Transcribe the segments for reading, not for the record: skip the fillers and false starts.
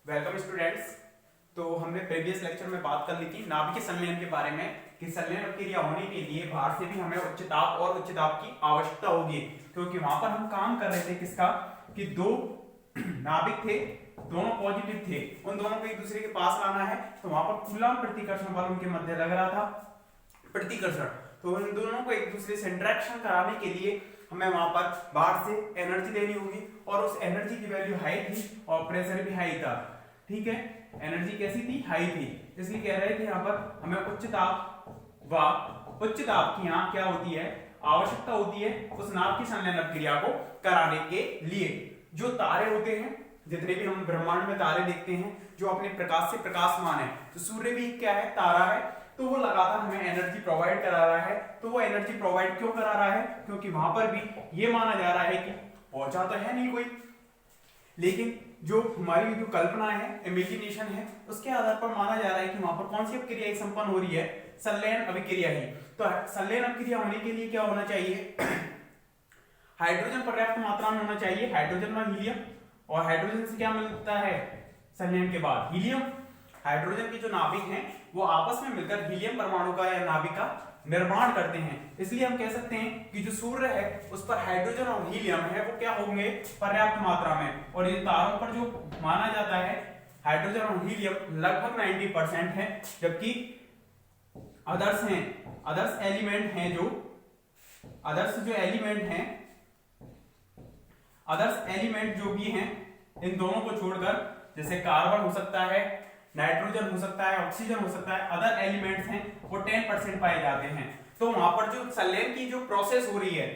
Welcome students. तो हमने previous lecture में बात कर ली थी नाभिकीय संलयन के बारे में कि संलयन प्रक्रिया होने के लिए बाहर से भी हमें उच्च ताप और उच्च दाब की आवश्यकता होगी, क्योंकि वहां पर हम काम कर रहे थे किसका कि दो नाभिक थे, दोनों पॉजिटिव थे, उन दोनों को एक दूसरे के पास लाना है। तो वहां पर कूलम्ब प्रतिकर्षण बल उनके मध्य लग रहा था, प्रतिकर्षण। तो उन दोनों को एक दूसरे से इंटरेक्शन कराने के लिए हमें वहां पर बाहर से एनर्जी देनी होगी, और उस एनर्जी की वैल्यू हाई थी और प्रेशर भी हाई था। ठीक है, एनर्जी कैसी थी? हाई थी। इसलिए कह रहे थे यहाँ पर हमें उच्च ताप व उच्च ताप की यहाँ क्या होती है, आवश्यकता होती है उस नाभ की संलयन क्रिया को कराने के लिए। जो तारे होते हैं, जितने भी हम ब्रह्मांड में तारे देखते हैं जो अपने प्रकाश से प्रकाशमान है, तो सूर्य भी क्या है? तारा है। तो वो लगातार हमें एनर्जी प्रोवाइड करा रहा है। तो वो एनर्जी प्रोवाइड क्यों करा रहा है? क्योंकि वहां पर भी ये माना जा रहा है कि पहुंचा तो है नहीं कोई, लेकिन जो हमारी जो कल्पना है, इमेजिनेशन है, उसके आधार पर माना जा रहा है कि वहां पर कौन सी अभिक्रिया संपन्न हो रही है? संलयन अभिक्रिया ही। तो संलयन अभिक्रिया होने के लिए क्या होना चाहिए? हाइड्रोजन पर्याप्त मात्रा में होना चाहिए, हाइड्रोजन व हीलियम। और हाइड्रोजन से क्या मिलता है संलयन के बाद? हीलियम। हाइड्रोजन के जो नाभिक हैं वो आपस में मिलकर हीलियम परमाणु का या नाभिक का निर्माण करते हैं। इसलिए हम कह सकते हैं कि जो सूर्य है उस पर हाइड्रोजन और हीलियम है वो क्या होंगे? पर्याप्त मात्रा में। और ये तारों पर जो माना जाता है हाइड्रोजन और हीलियम लगभग 90% है, जबकि अदर्स हैं, अदर्स एलिमेंट हैं, जो अदर्स जो एलिमेंट हैं, अदर्स एलिमेंट जो भी हैं, इन दोनों को छोड़कर, जैसे कार्बन हो सकता है, नाइट्रोजन हो सकता है, ऑक्सीजन हो सकता है, अदर एलिमेंट्स हैं वो 10% पाए जाते हैं। तो वहां पर जो संलयन की जो प्रोसेस हो रही है,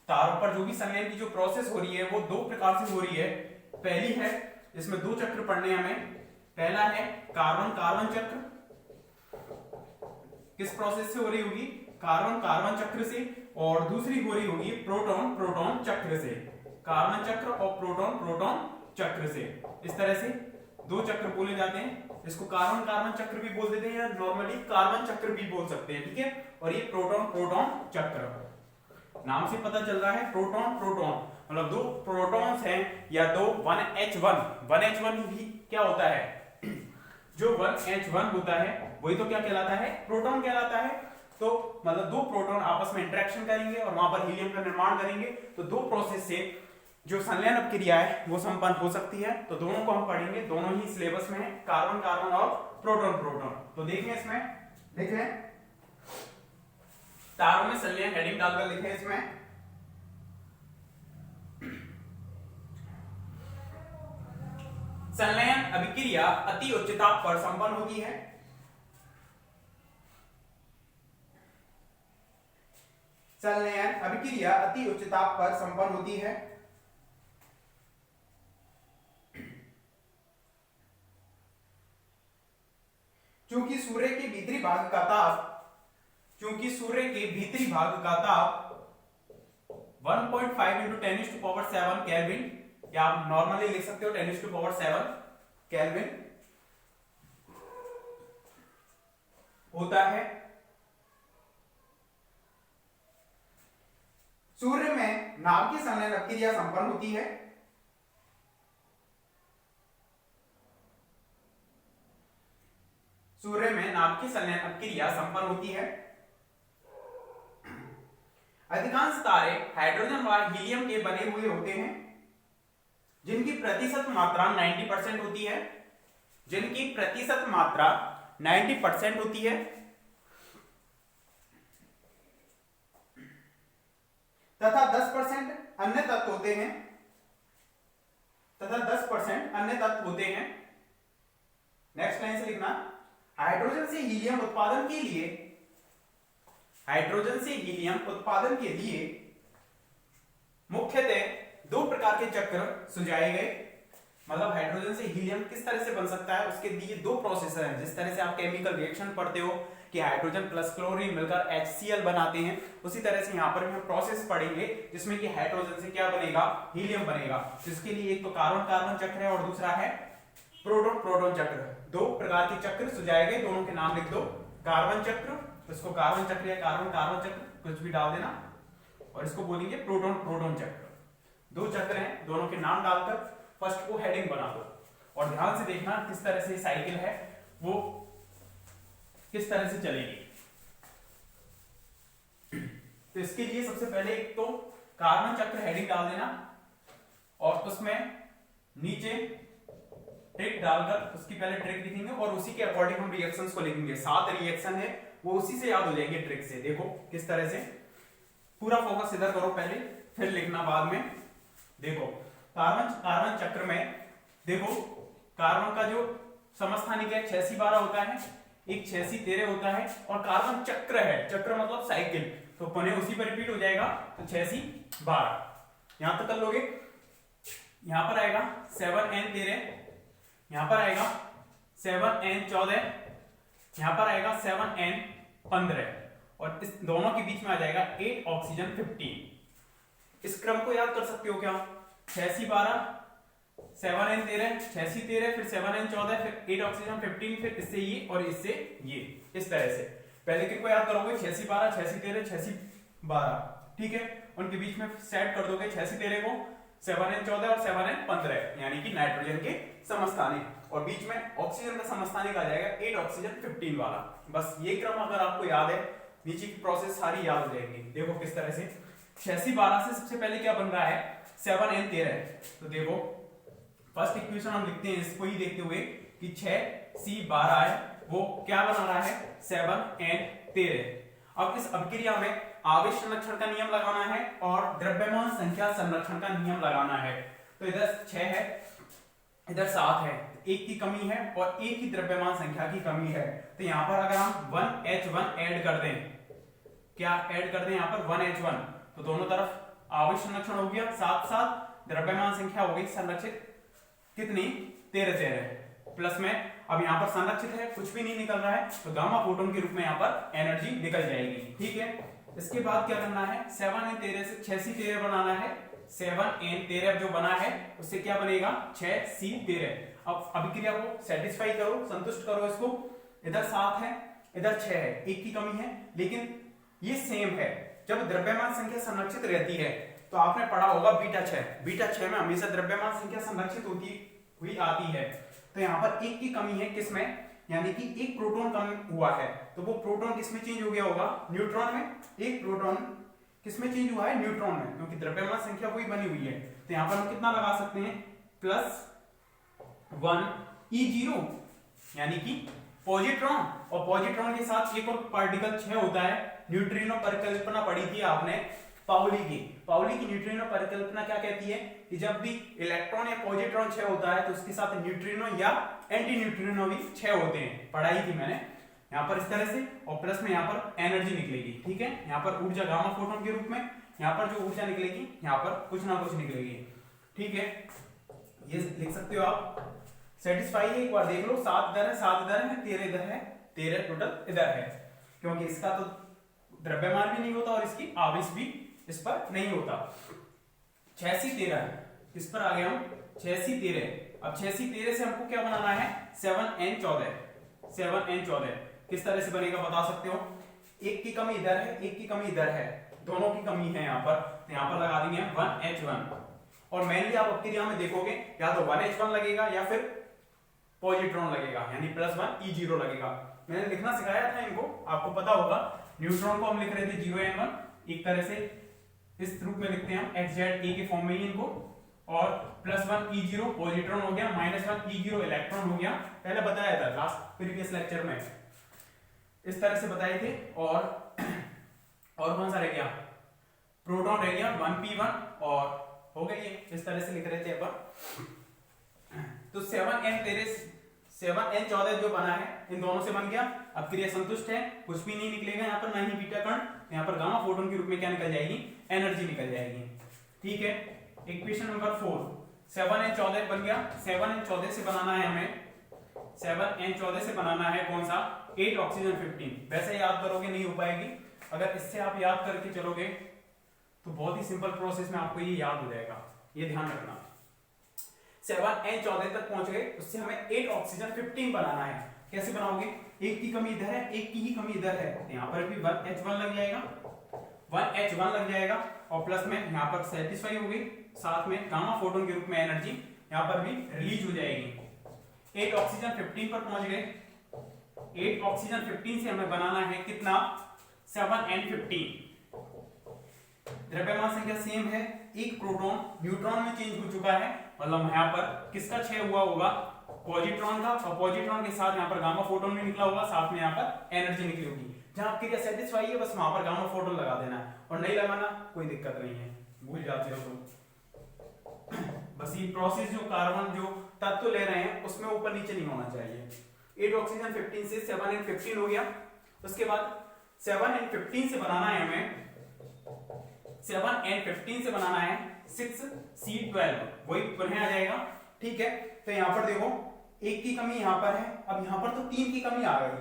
तारों पर जो भी संलयन की जो प्रोसेस हो रही है वो दो प्रकार से हो रही है। पहली है, इसमें दो चक्र पढ़ने हमें। पहला है कार्बन कार्बन चक्र। किस प्रोसेस से हो रही होगी? कार्बन कार्बन चक्र से। और दूसरी हो रही होगी प्रोटॉन प्रोटॉन चक्र से। कार्बन चक्र और प्रोटॉन प्रोटॉन चक्र से। इस तरह से दो चक्र बोले जाते हैं। इसको कार्बन कार्बन चक्र भी बोल देते हैं या नॉर्मली कार्बन चक्र भी बोल सकते हैं। ठीक है, और ये प्रोटॉन प्रोटॉन चक्र, नाम से पता चल रहा है प्रोटॉन प्रोटॉन, मतलब दो प्रोटॉन्स हैं या दो 1H1। 1H1 भी क्या होता है? जो 1H1 होता है वही तो क्या कहलाता है? प्रोटॉन कहलाता है। तो मतलब दो प्रोटॉन आपस में इंटरेक्शन करेंगे और वहां पर हीलियम का निर्माण करेंगे। तो दो प्रोसेस से जो संलयन अभिक्रिया है वो संपन्न हो सकती है। तो दोनों को हम पढ़ेंगे, दोनों ही सिलेबस में है, कार्बन कार्बन और प्रोटॉन प्रोटॉन। तो देखें इसमें, देखें तारों में संलयन हेडिंग डालकर लिखें इसमें। संलयन अभिक्रिया अति उच्च ताप पर संपन्न होती है। संलयन अभिक्रिया अति उच्च ताप पर संपन्न होती है। चूंकि सूर्य के भीतरी भाग का ताप, चूंकि सूर्य के भीतरी भाग का ताप 1.5 × 10⁻⁷ केल्विन, या आप नॉर्मली लिख सकते हो 10⁻⁷ केल्विन होता है। सूर्य में नाभ की संलयन अभिक्रिया संपन्न होती है। सूर्य में नाभ की संलयन अभिक्रिया संपन्न होती है। अधिकांश तारे हाइड्रोजन व हीलियम के बने हुए होते हैं, जिनकी प्रतिशत मात्रा 90% होती है, जिनकी प्रतिशत मात्रा 90% होती है, तथा 10% अन्य तत्व होते हैं, तथा 10% अन्य तत्व होते हैं। नेक्स्ट लाइन से लिखना, हाइड्रोजन से हीलियम उत्पादन के लिए, हाइड्रोजन से हीलियम उत्पादन के लिए मुख्यतः दो प्रकार के चक्र सुझाए गए। मतलब हाइड्रोजन से हीलियम किस तरह से बन सकता है उसके लिए दो प्रोसेस हैं। जिस तरह से आप केमिकल रिएक्शन पढ़ते हो कि हाइड्रोजन प्लस क्लोरीन मिलकर HCl बनाते हैं, उसी तरह से यहाँ पर भी हम प्रोसेस पढ़ेंगे जिसमें कि हाइड्रोजन से क्या बनेगा? हीलियम बनेगा। जिसके लिए एक तो कार्बन कार्बन चक्र है और दूसरा है प्रोटॉन प्रोटॉन चक्र। दो प्रकार के चक्र सुझाए गए, दोनों के नाम लिख दो। कार्बन चक्र, इसको कार्बन चक्र या कार्बन कार्बन चक्र कुछ भी डाल देना, और इसको बोलेंगे प्रोटॉन प्रोटॉन चक्र। दो चक्र हैं, दोनों के नाम डालकर फर्स्ट को हेडिंग बना दो। और ध्यान से देखना किस तरह से साइकिल है वो किस तरह से चलेगी। तो इसके लिए सबसे पहले एक तो कार्बन चक्र हेडिंग डाल देना और उसमें नीचे ट्रिक डालकर उसकी पहले ट्रिक लिखेंगे और उसी के अकॉर्डिंग हम रिएक्शंस को लिखेंगे। 7 रिएक्शन है वो उसी से याद हो जाएंगे ट्रिक से। देखो किस तरह से, पूरा फोकस इधर करो पहले, फिर लिखना बाद में। देखो कार्बन चक्र में देखो कार्बन का जो समस्थानिक है 6C12 होता है, एक 6C13 होता है और कार्बन चक्र है, चक्र मतलब साइकिल, तो पुनः उसी पर रिपीट हो जाएगा। तो 6C12 यहां तक कर लोगे। यहां पर आएगा 7N13, यहां पर आएगा 7N14, यहां पर आएगा 7N15 और इस दोनों के बीच में आ जाएगा 8 ऑक्सीजन 15। इस क्रम को याद कर सकते हो क्या? 6C12 7N13 6C13 फिर 7N14 फिर 8 ऑक्सीजन 15 फिर इससे ये और इससे ये, इस तरह से पहले किनको याद करोगे 6C12 6C13 6C12, ठीक है। उनके बीच में सेट कर दोगे 6C13 को 7N14 और 7N15 यानी कि नाइट्रोजन के समस्थानिक और बीच में ऑक्सीजन का समस्थानिक आ जाएगा 8 ऑक्सीजन 15 वाला। बस ये क्रम अगर आपको याद है नीचे की प्रोसेस सारी याद हो जाएगी। देखो किस तरह से 6C12 से सबसे पहले क्या बन रहा है 7N13, तो देखो फर्स्ट इक्वेशन हम लिखते हैं इसको ही देखते हुए कि 6C12 है वो क्या बना रहा है 7N13। अब इस अभिक्रिया में आवेश संरक्षण का नियम लगाना है और द्रव्यमान संख्या संरक्षण का नियम लगाना है। तो इधर 6 है इधर 7 है, एक की कमी है और एक ही द्रव्यमान संख्या की कमी है। तो यहां पर अगर हम 1H1 ऐड कर दें, क्या ऐड कर दें यहां पर 1H1, तो दोनों तरफ आवेश संरक्षण हो गया, साथ साथ द्रव्यमान संख्या हो गई संरक्षित कितनी 13 प्लस में अब यहां पर संरक्षित है कुछ भी नहीं निकल रहा है तो गामा फोटोन के रूप में यहां पर एनर्जी निकल जाएगी, ठीक है। इसके बाद क्या करना है 7N13 से 6C13 बनाना है। 7N13 जो बना है उससे क्या बनेगा 6C13। अब अभिक्रिया को सेटिस्फाई करो, संतुष्ट करो इसको। इधर 7 है इधर 6 है, एक की कमी है लेकिन ये सेम है। जब द्रव्यमान संख्या संरक्षित रहती है तो आपने पढ़ा होगा बीटा 6 में हमेशा द्रव्यमान संख्या संरक्षित होती हुई आती है। तो यहाँ पर एक की कमी है किसमें, यानी कि एक प्रोटॉन कम हुआ है, तो वो प्रोटॉन किसमें चेंज हो गया होगा न्यूट्रॉन में। एक प्रोटॉन किसमें चेंज हुआ है न्यूट्रॉन में, क्योंकि द्रव्यमान संख्या वही बनी हुई है। तो यहाँ पर हम कितना लगा सकते हैं +1E0 यानी कि पॉजिट्रॉन, और पॉजिट्रॉन के साथ एक और पार्टिकल 6 होता है। न्यूट्रिनो परिकल्पना पढ़ी थी आपने पाउली की न्यूट्रिनो परिकल्पना क्या कहती है कि जब भी इलेक्ट्रॉन या पॉजिट्रॉन 6 होता है तो उसके साथ न्यूट्रिनो या एंटी न्यूट्रिनो भी 6 होते हैं, पढ़ाई थी मैंने। यहाँ पर इस तरह से और प्लस में यहाँ पर एनर्जी निकलेगी, ठीक है। यहाँ पर ऊर्जा गामा फोटोन के रूप में, यहाँ पर जो ऊर्जा निकलेगी यहाँ पर कुछ ना कुछ निकलेगी, ठीक है। ये लिख सकते हो आप। सेटिस्फाई है एक बार देख लो, 7 इधर है 7 इधर है 13 इधर है 13 टोटल इधर है, क्योंकि इसका तो द्रव्यमान भी नहीं होता और इसकी आवेश भी इस पर नहीं होता। 6C13 किस पर आ गया हम 6C13। अब 6C13 से हमको क्या बनाना है 7N14 किस तरह से बनेगा बता सकते हो। एक की कमी इधर है एक की कमी इधर है, दोनों की कमी है यहाँ पर, तो यहाँ पर लगा देंगे 1H1 और मेनली आप अभिक्रिया में देखोगे या तो 1H1 लगेगा या फिर पॉजिट्रॉन लगेगा यानी +1E0 लगेगा। मैंने लिखना सिखाया था इनको, आपको पता होगा। न्यूट्रॉन को हम लिख रहे थे 0N1, एक तरह से इस रूप में लिखते हैं हम XZA के फॉर्म में ही इनको, और +1E0 पॉजिट्रॉन हो गया, -1E0 इलेक्ट्रॉन हो गया। पहले बताया था लास्ट प्रीवियस लेक्चर में, इस तरह से बताए थे। और कौन सा रह गया प्रोटॉन रह गया 1P1 और हो गई ये, इस तरह से लिख रहे थे अपन। तो 7N14 जो बना है इन दोनों से बन गया। अब क्रिया संतुष्ट है, कुछ भी नहीं निकलेगा यहाँ पर, ना ही बीटा कण। यहाँ पर गामा फोटोन के रूप में क्या निकल जाएगी एनर्जी निकल जाएगी, ठीक है। इक्वेशन नंबर 4 7N14 बन गया। 7N14 से बनाना है हमें 7N14 से बनाना है कौन सा 8 ऑक्सीजन 15। वैसे याद करोगे नहीं हो पाएगी, अगर इससे आप याद करके चलोगे तो बहुत ही सिंपल प्रोसेस में आपको ये याद हो जाएगा, ये ध्यान रखना। 7N14 तक पहुंच गए, उससे हमें 8 ऑक्सीजन 15 बनाना है। कैसे बनाओगे, एक की कमी इधर है एक की ही कमी इधर है, तो यहाँ पर भी 1H1 लग जाएगा 1H1 लग जाएगा और प्लस में यहाँ पर सेटिस्फाई होगी, साथ में गामा फोटोन के रूप में एनर्जी यहाँ पर भी रिलीज हो जाएगी। 8 ऑक्सीजन 15 पर पहुंच गए। 8 ऑक्सीजन 15 से हमें बनाना है कितना, 7n15। द्रव्यमान संख्या सेम है, एक प्रोटॉन न्यूट्रॉन में चेंज हो चुका है, मतलब यहाँ पर किसका क्षय हुआ होगा, पॉजिट्रॉन का, और पॉजिट्रॉन के साथ यहाँ पर गामा फोटोन भी निकला होगा, साथ में यहाँ पर एनर्जी निकली होगी। जहां क्रिया सेटिस्फाई है बस वहां पर गामा फोटोन लगा देना है, और नहीं लगाना कोई दिक्कत नहीं है, भूल जाते हो तो। बस ये प्रोसेस जो कार्बन जो तत्व ले रहे हैं उसमें ऊपर नीचे नहीं होना चाहिए। 8 ऑक्सीजन 15 से 7n15 हो गया। उसके बाद 7n15 से बनाना है हमें, 7n15 से बनाना है 6C12, वही पुनः आ जाएगा। ठीक है, तो यहां पर देखो एक की कमी यहां पर है, अब यहां पर तो 3 की कमी आ गई,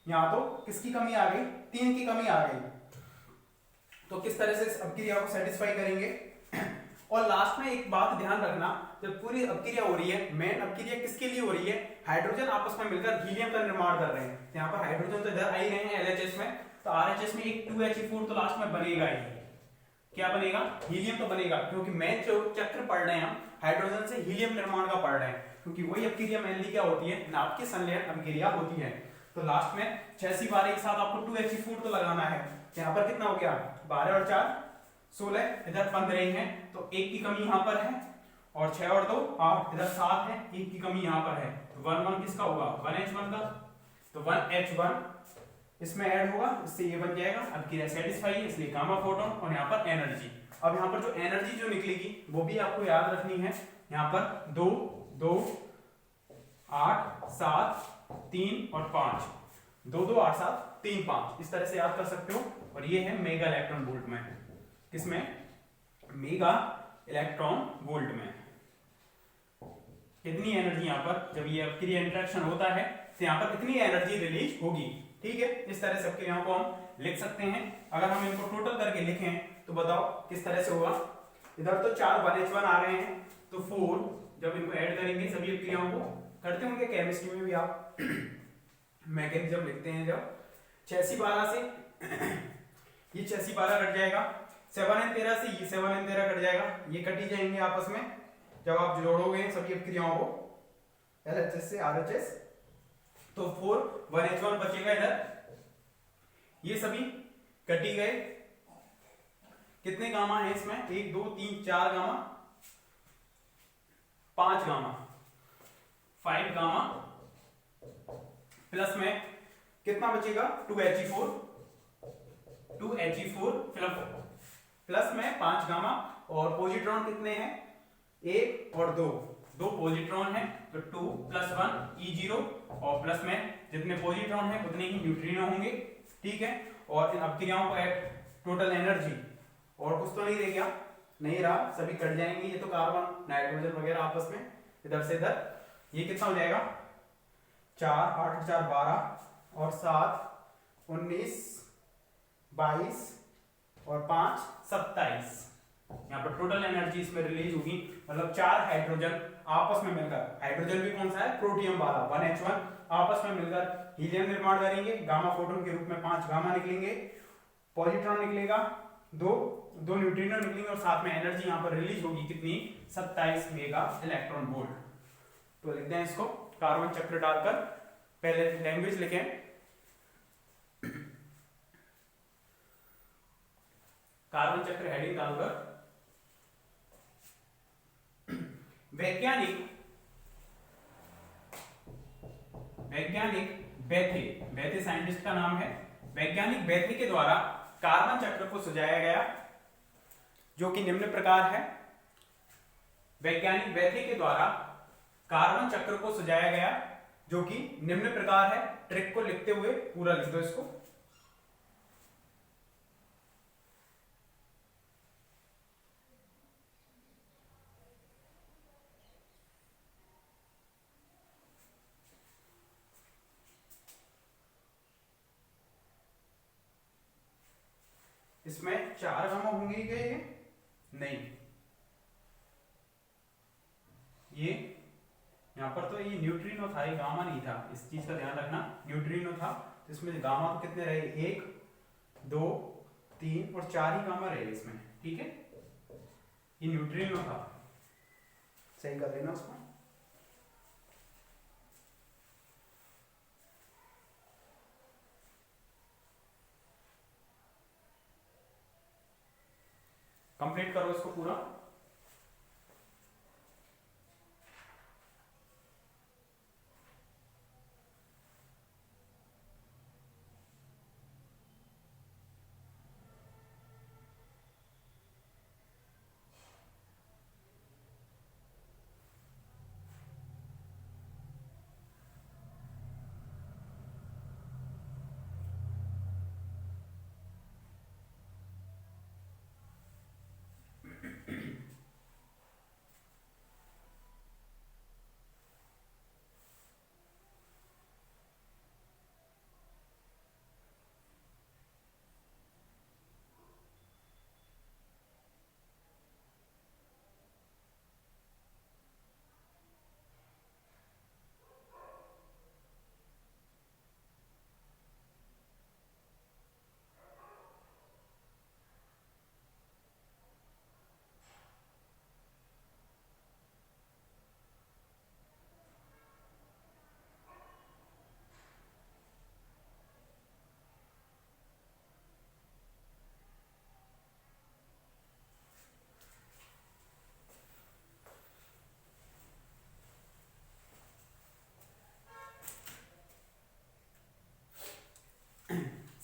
यहां तो किसकी कमी आ गई, 3 की कमी आ गई। तो किस तरह से अपक्रिया को सेटिस्फाई करेंगे। और लास्ट में एक बात ध्यान रखना, जब पूरी अपक्रिया हो रही है, मेन अपक्रिया किसके लिए हो रही है, हाइड्रोजन आपस में मिलकर हीलियम का निर्माण कर रहे हैं। यहाँ पर हाइड्रोजन तो इधर आ ही रहे हैं LHS में, तो RHS में एक 2He4 तो लास्ट में बनेगा ही। क्या बनेगा, हीलियम तो बनेगा, क्योंकि मेन जो चक्र पढ़ रहे हैं हम हाइड्रोजन से हीलियम निर्माण का पढ़ रहे हैं, क्योंकि वही अपक्रिया मेनली क्या होती है, नाभिक की संलयन अपक्रिया होती है। तो लास्ट में 6C12 के साथ आपको 2He4 तो लगाना है। यहाँ पर कितना हो गया, 12 और 4 16, इधर 15 ही है, तो एक की कमी यहाँ पर है, और 6 और 2 8, इधर 7 है, एक की कमी यहाँ पर है, तो 1 1 किसका होगा, 1H1 का, तो 1H1 इसमें ऐड होगा, इससे ये बन जाएगा। अब क्रिया सेटिस्फाई है इसलिए गामा फोटोन, और यहाँ पर एनर्जी। अब यहाँ पर जो एनर्जी जो निकलेगी वो भी आपको याद रखनी है, यहाँ पर 2 2 8 7 3 और 5, 2 2 8 7 3 5, इस तरह से याद कर सकते हो। और ये है मेगा इलेक्ट्रॉन वोल्ट में, किसमें, मेगा इलेक्ट्रॉन वोल्ट में। कितनी एनर्जी यहाँ पर जब ये अपक्रिया इंटरेक्शन होता है तो यहाँ पर कितनी एनर्जी रिलीज होगी। ठीक है, इस तरह से अपक्रियाओं को हम लिख सकते हैं। अगर हम इनको टोटल करके लिखें तो बताओ किस तरह से होगा। इधर तो 4 1H1 आ रहे हैं, तो 4 जब इनको ऐड करेंगे सभी अपक्रियाओं को, करते होंगे केमिस्ट्री में भी आप मैकेनिज्म लिखते हैं जब, 6C12 से ये 6C12 कट जाएगा, 7n13 से ये 7n13 कट जाएगा, ये कट ही जाएंगे आपस में जब आप जोड़ोगे सभी अपक्रियाओं को LHS से RHS, तो 4 1H1 बचेगा इधर, ये सभी कटी गए। कितने गामा है इसमें, 1 2 3 4 गामा, 5 गामा, 5 गामा, प्लस में कितना बचेगा 2He4, 2He4 प्लस में 5 गामा, और पॉजिट्रॉन कितने हैं, 1 और 2, 2 पॉजिट्रॉन है, तो 2 + 1 E0, और प्लस में जितने पॉजिट्रॉन है उतने ही न्यूट्रिनो होंगे। ठीक है, और इन अपक्रियाओं का टोटल एनर्जी, और कुछ तो नहीं रह गया, नहीं रहा, सभी कट जाएंगे, ये तो कार्बन नाइट्रोजन वगैरह आपस में इधर से इधर, ये कितना हो जाएगा, 4 8 4 12 और 7 19 22 और 5 27, यहाँ पर टोटल एनर्जी इसमें रिलीज होगी, मतलब 4 हाइड्रोजन आपस में मिलकर, हाइड्रोजन भी कौन सा है, प्रोटियम वाला 1H1, आपस में मिलकर हीलियम निर्माण करेंगे, गामा फोटोन के रूप में 5 गामा निकलेंगे, पॉजिट्रॉन निकलेगा, 2 न्यूट्रिनो निकलेंगे, और साथ में एनर्जी यहाँ पर रिलीज होगी कितनी, 27 मेगा इलेक्ट्रॉन वोल्ट। तो लिखते हैं इसको कार्बन चक्र डालकर, पहले लैंग्वेज लिखें, कार्बन चक्र हेडिंग डालकर, वैज्ञानिक बेथे साइंटिस्ट का नाम है, वैज्ञानिक बेथे के द्वारा कार्बन चक्र को सुझाया गया, जो कि निम्न प्रकार है। वैज्ञानिक बेथे के द्वारा कार्बन चक्र को सुझाया गया, जो कि निम्न प्रकार है। ट्रिक को लिखते हुए पूरा लिख दो इसको, इसमें 4 गामा होंगे क्या, ये नहीं, ये यहाँ पर तो ये न्यूट्रिनो था, ये गामा नहीं था, इस चीज का ध्यान रखना, न्यूट्रिनो था, तो इसमें गामा तो कितने रहे, 1 2 3 और 4 ही गामा रहे इसमें। ठीक है, ये न्यूट्रिनो था, सही कर लेना उसको। कंप्लीट करो इसको पूरा।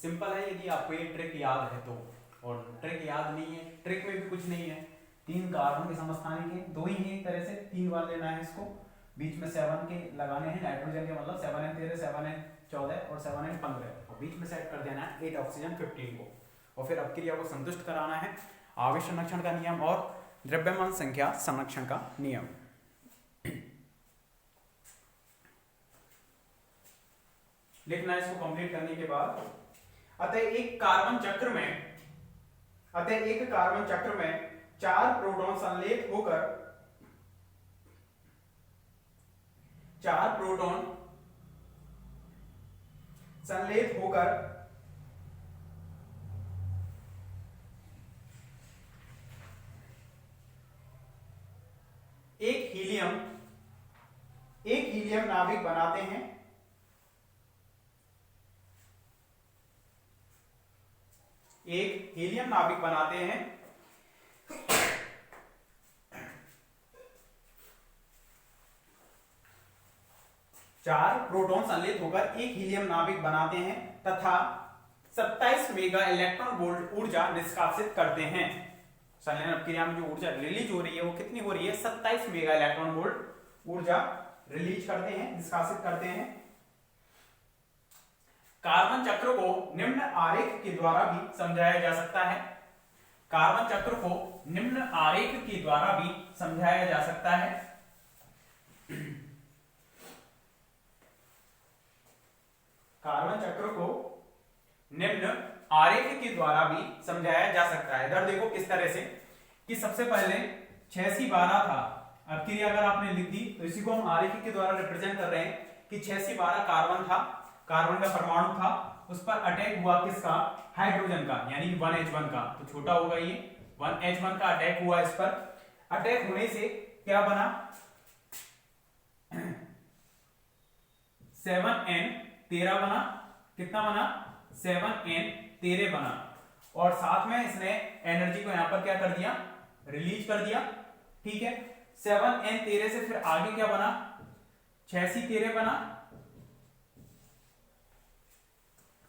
सिंपल है यदि आपको ये ट्रिक याद है तो, और ट्रिक याद नहीं है, ट्रिक में भी कुछ नहीं है। 3 कार्बन के समस्थानिक के 2 ही है, एक तरह से 3 बार लेना है इसको, बीच में 7 के लगाने हैं नाइट्रोजन के, मतलब 7n13 7n 14 और 7n 15 और बीच में सेट कर देना है 8 ऑक्सीजन 15 को, और फिर अपक्रिया को संतुष्ट कराना है आवेश संरक्षण का नियम और द्रव्यमान संख्या संरक्षण का नियम। लिखना है इसको कंप्लीट करने के बाद। अतः एक कार्बन चक्र में 4 प्रोटॉन संलेख होकर 1 हीलियम नाभिक बनाते हैं। एक हीलियम नाभिक बनाते हैं। 4 प्रोटॉन संलेख होकर एक हीलियम नाभिक बनाते हैं तथा 27 मेगा इलेक्ट्रॉन वोल्ट ऊर्जा निष्कासित करते हैं। संलयन अपक्रिया में जो ऊर्जा रिलीज हो रही है वो कितनी हो रही है? 27 मेगा इलेक्ट्रॉन वोल्ट ऊर्जा रिलीज करते हैं, निष्कासित करते हैं। कार्बन चक्र को निम्न आरेख के द्वारा भी समझाया जा सकता है। कार्बन चक्र को निम्न आरेख के द्वारा भी समझाया जा सकता है। कार्बन चक्र को निम्न आरेख के द्वारा भी समझाया जा सकता है। इधर देखो किस तरह से कि सबसे पहले 6C12 था। अब क्रिया अगर आपने लिख दी तो इसी को हम आरेख के द्वारा रिप्रेजेंट कर रहे हैं कि 6C12 कार्बन था, कार्बन का परमाणु था, उस पर अटैक हुआ किसका? हाइड्रोजन का, यानी 1H1 का। तो छोटा होगा ये 1H1 का अटैक हुआ इस पर। अटैक होने से क्या बना? 7n13 बना। कितना बना? 7n13 बना। और साथ में इसने एनर्जी को यहां पर क्या कर दिया? रिलीज कर दिया। ठीक है, 7n13 से फिर आगे क्या बना? 6C13 बना।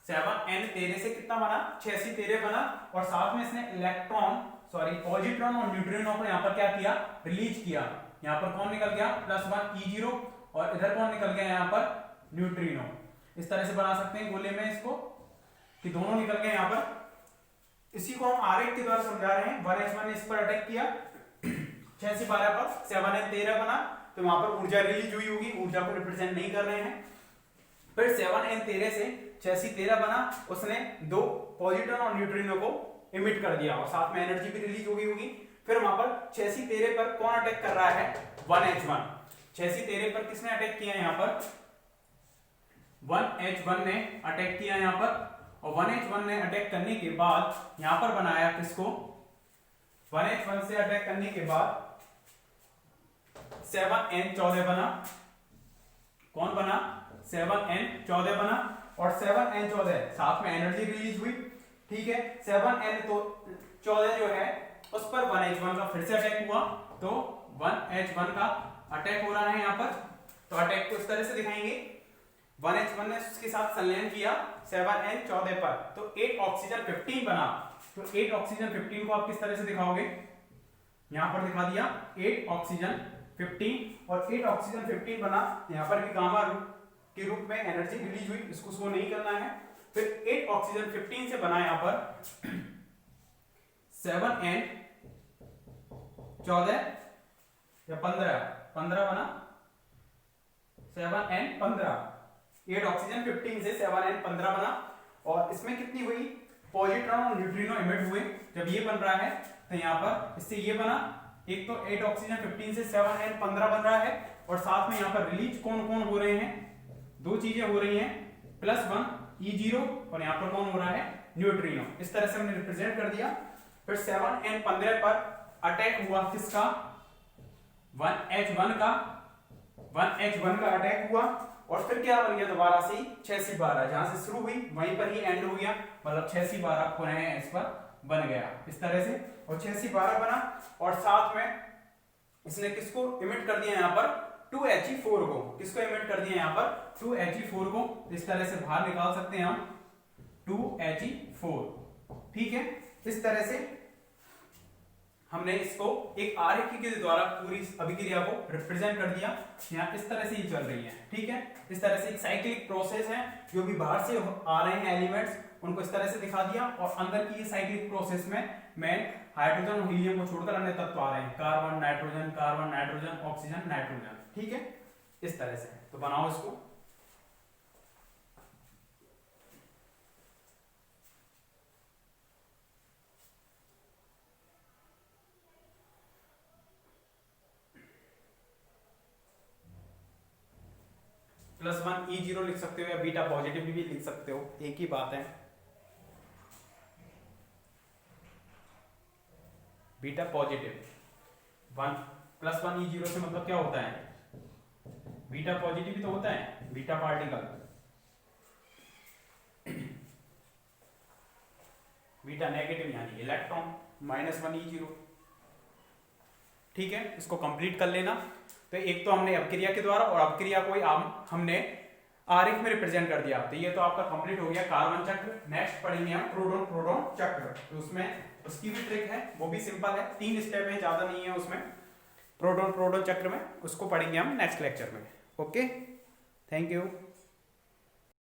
7n13 से कितना बना? 6C13 बना। और साथ में इसने पॉजिट्रॉन और न्यूट्रिनो को यहां पर क्या किया? रिलीज किया। यहां पर कौन निकल गया? +1 E0 और इधर कौन निकल गया? यहां पर न्यूट्रिनो। इस तरह से बना सकते हैं गोले में इसको कि दोनों निकल गए यहां पर। इसी को हम आरेख के द्वारा समझा रहे हैं। 1H1 ने इस पर अटैक किया, 6C12 पर 7n13 बना, तो वहां पर ऊर्जा रिलीज हुई होगी, ऊर्जा को रिप्रेजेंट नहीं कर रहे हैं। फिर 7n13 से 6C13 बना, उसने 2 पॉजिट्रॉन और न्यूट्रिनो को इमिट कर दिया और साथ में एनर्जी भी रिलीज हो गई होगी। फिर वहां पर 6C13 पर कौन अटैक कर रहा है? 1H1। 6C13 पर किसने अटैक किया? यहां पर 1H1 ने अटैक किया यहां पर। और 1H1 ने अटैक करने के बाद यहां पर बनाया किसको? 1H1 से अटैक करने के बाद 7n14 बना। कौन बना? 7n14 बना। और 7n14 साथ में एनर्जी रिलीज हुई। ठीक है, 7n14 जो है उस पर 1H1 का फिर से अटैक हुआ, तो 1H1 का अटैक हो रहा है यहाँ पर। तो अटैक को इस तरह से दिखाएंगे, 1H1 ने उसके साथ संलयन किया 7N14 पर, तो 8 ऑक्सीजन 15 बना। तो 8 ऑक्सीजन 15 को आप किस तरह से दिखाओगे, यहां पर दिखा दिया 8 ऑक्सीजन 15, और 8 ऑक्सीजन 15 बना, यहां पर भी गामा के रूप में एनर्जी रिलीज हुई, इसको शो नहीं करना है। फिर 8 ऑक्सीजन 15 से बना यहां पर 7N14 या 15 बना, 7N15, 8 ऑक्सीजन 15 से 7N15 बना। और इसमें कितनी हुई, पॉजिट्रॉन और न्यूट्रिनो इमिट हुए। जब ये बन रहा है तो यहाँ पर इससे ये बना, एक तो 8 ऑक्सीजन 15 से 7N15 बन रहा है, और साथ में यहाँ पर रिलीज कौन कौन हो रहे हैं, दो चीजें हो रही हैं, +1 E0 और यहाँ पर कौन हो रहा है, न्यूट्रिनो। इस तरह से हमने रिप्रेजेंट कर दिया। फिर 7N15 पर अटैक हुआ किसका, 1H1 का अटैक हुआ, और फिर क्या बन गया दोबारा से 6C12, जहां से शुरू हुई वहीं पर ही एंड हो गया, मतलब 6C12 पुनः इस पर बन गया इस तरह से, और 6C12 बना। और साथ में इसने किसको इमिट कर दिया यहाँ पर, 2He4 को, किसको इमिट कर दिया यहाँ पर, 2He4 को। इस तरह से बाहर निकाल सकते हैं हम 2He4, ठीक है। इस तरह से हमने इसको एक आरेख के द्वारा पूरी अभिक्रिया को रिप्रेजेंट कर दिया। यहाँ इस तरह से ही चल रही है, ठीक है। इस तरह से एक साइक्लिक प्रोसेस है, जो भी बाहर से आ रहे हैं एलिमेंट्स उनको इस तरह से दिखा दिया, और अंदर की ये साइक्लिक प्रोसेस में मेन हाइड्रोजन और हीलियम को छोड़कर अन्य तत्व आ रहे हैं, कार्बन नाइट्रोजन ऑक्सीजन नाइट्रोजन, ठीक है। इस तरह से तो बनाओ इसको। +1 E0 लिख सकते हो या बीटा पॉजिटिव भी लिख सकते हो, एक ही बात है। बीटा पॉजिटिव 1 +1 E0 से मतलब क्या होता है, बीटा पॉजिटिव ही तो होता है, बीटा पार्टिकल। बीटा नेगेटिव यानी इलेक्ट्रॉन, -1 E0, ठीक है। इसको कंप्लीट कर लेना। तो एक तो हमने अपक्रिया के द्वारा, और अपक्रिया को हमने आरेख में रिप्रेजेंट कर दिया, तो ये तो आपका कंप्लीट हो गया कार्बन चक्र। नेक्स्ट पढ़ेंगे हम प्रोटॉन प्रोटॉन चक्र, तो उसमें उसकी भी ट्रिक है, वो भी सिंपल है, 3 स्टेप है, ज्यादा नहीं है उसमें, प्रोटॉन प्रोटॉन चक्र में। उसको पढ़ेंगे हम नेक्स्ट लेक्चर में। Okay, thank you.